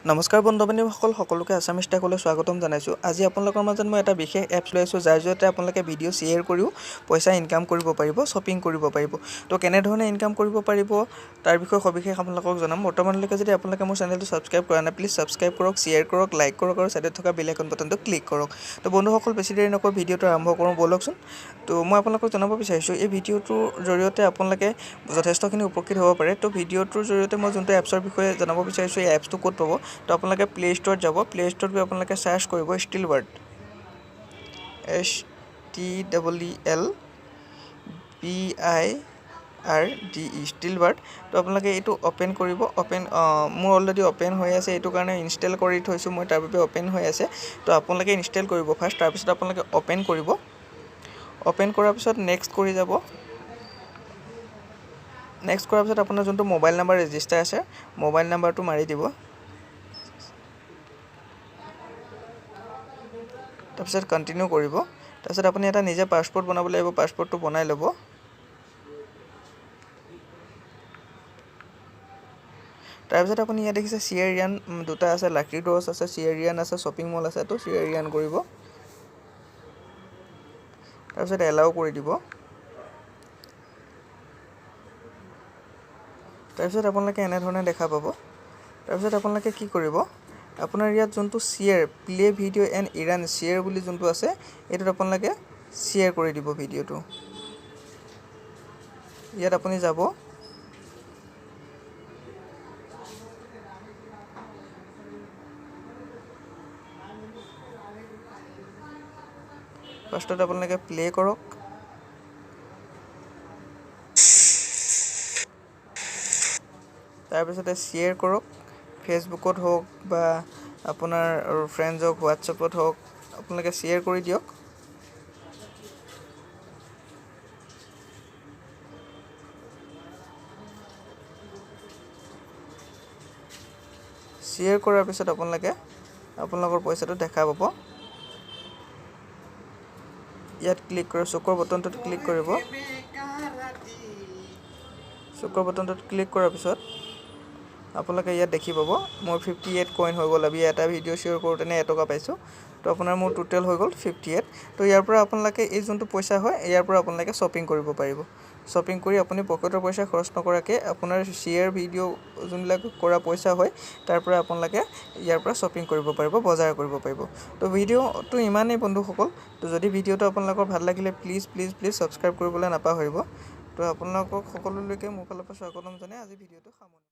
নমস্কাৰ বন্ধু-বান্ধৱীসকল সকলোকে আছামিজ টেকলৈ স্বাগতম জনাইছোঁ। আজি আপোনালোকৰ মাজত মই এটা বিশেষ এপছ লৈ আহিছোঁ, যাৰ জৰিয়তে আপোনালোকে ভিডিঅ' শ্বেয়াৰ কৰিও পইচা ইনকাম কৰিব পাৰিব, শ্বপিং কৰিব পাৰিব। তো কেনেধৰণে ইনকাম কৰিব পাৰিব তাৰ বিষয়ে সবিশেষ আপোনালোকক জনাম। বৰ্তমানলৈকে যদি আপোনালোকে মোৰ চেনেলটো ছাবস্ক্ৰাইব কৰা নাই, প্লিজ ছাবস্ক্ৰাইব কৰক, শ্বেয়াৰ কৰক, লাইক কৰক আৰু ছাইডত থকা বেল আইকন বাটনটো ক্লিক কৰক। তো বন্ধুসকল বেছি দেৰি নকৰি ভিডিঅ'টো আৰম্ভ কৰোঁ ব'লকচোন। তো মই আপোনালোকক জনাব বিচাৰিছোঁ এই ভিডিঅ'টোৰ জৰিয়তে আপোনালোকে যথেষ্টখিনি উপকৃত হ'ব পাৰে। তো ভিডিঅ'টোৰ জৰিয়তে মই যোনটো এপছৰ বিষয়ে জনাব বিচাৰিছোঁ, এই এপছটো ক'ত পাব। তো আপোনালোকে প্লে ষ্ট'ৰত যাব, প্লে ষ্ট'ৰত গৈ আপোনালোকে চাৰ্চ কৰিব ষ্টিলবাৰ্ড, STLLBIRDE ষ্টিলবাৰ্ড। তো আপোনালোকে এইটো অ'পেন কৰিব। মোৰ অলৰেডি অ'পেন হৈ আছে, এইটো কাৰণে ইনষ্টল কৰি থৈছোঁ মই, তাৰ বাবে অ'পেন হৈ আছে। তো আপোনালোকে ইনষ্টল কৰিব ফাৰ্ষ্ট, তাৰপিছত আপোনালোকে অ'পেন কৰিব। অ'পেন কৰাৰ পিছত নেক্সট কৰি যাব। নেক্সট কৰাৰ পিছত আপোনাৰ যোনটো মোবাইল নাম্বাৰ ৰেজিষ্টাৰ আছে, মোবাইল নাম্বাৰটো মাৰি দিব। তাৰপিছত কণ্টিনিউ কৰিব। তাৰপিছত আপুনি এটা নিজে পাছপোৰ্ট বনাব লাগিব, পাছপোৰ্টটো বনাই ল'ব। তাৰপিছত আপুনি ইয়াত দেখিছে চিয়েৰিয়ান দুটা আছে, লাকি ড্ৰছ আছে, চিয়েৰিয়ান আছে, শ্বপিং মল আছে। তো চিয়েৰিয়ান কৰিব, তাৰপিছত এলাউ কৰি দিব। তাৰপিছত আপোনালোকে এনেধৰণে দেখা পাব। তাৰপিছত আপোনালোকে কি কৰিব, আপোনাৰ ইয়াত যোনটো share play video' and Iran share বুলি যোনটো আছে, এইটোত আপোনালোকে শ্বেয়াৰ কৰি দিব ভিডিঅ'টো। ইয়াত আপুনি যাব, ফাৰ্ষ্টত আপোনালোকে প্লে কৰক। তাৰপিছতে শ্বেয়াৰ কৰক, ফেচবুকত হওক বা আপোনাৰ ফ্ৰেণ্ডছক হোৱাটছএপত হওক, আপোনালোকে শ্বেয়াৰ কৰি দিয়ক। শ্বেয়াৰ কৰাৰ পিছত আপোনালোকে আপোনালোকৰ পইচাটো দেখা পাব। ইয়াত ক্লিক কৰি চকুৰ বটনটোত ক্লিক কৰিব। চকুৰ বটনটোত ক্লিক কৰাৰ পিছত আপোনালোকে ইয়াত দেখি পাব মোৰ 58 কইন হৈ গ'ল। আমি এটা ভিডিঅ' শ্বেয়াৰ কৰোঁতেনে এটকা পাইছোঁ। তো আপোনাৰ মোৰ টোটেল হৈ গ'ল 58। তো ইয়াৰ পৰা আপোনালোকে এই যোনটো পইচা হয়, ইয়াৰ পৰা আপোনালোকে শ্বপিং কৰিব পাৰিব। শ্বপিং কৰি আপুনি পকেটৰ পইচা খৰচ নকৰাকৈ আপোনাৰ শ্বেয়াৰ ভিডিঅ' যোনবিলাক কৰা পইচা হয়, তাৰ পৰা আপোনালোকে ইয়াৰ পৰা শ্বপিং কৰিব পাৰিব, বজাৰ কৰিব পাৰিব। তো ভিডিঅ'টো ইমানেই বন্ধুসকল। তো যদি ভিডিঅ'টো আপোনালোকৰ ভাল লাগিলে প্লিজ ছাবস্ক্ৰাইব কৰিবলৈ নাপাহৰিব। তো আপোনালোকক সকলোলৈকে মোৰ ফালৰ পৰা স্বাগতম জনাই আজি ভিডিঅ'টো সামৰণি।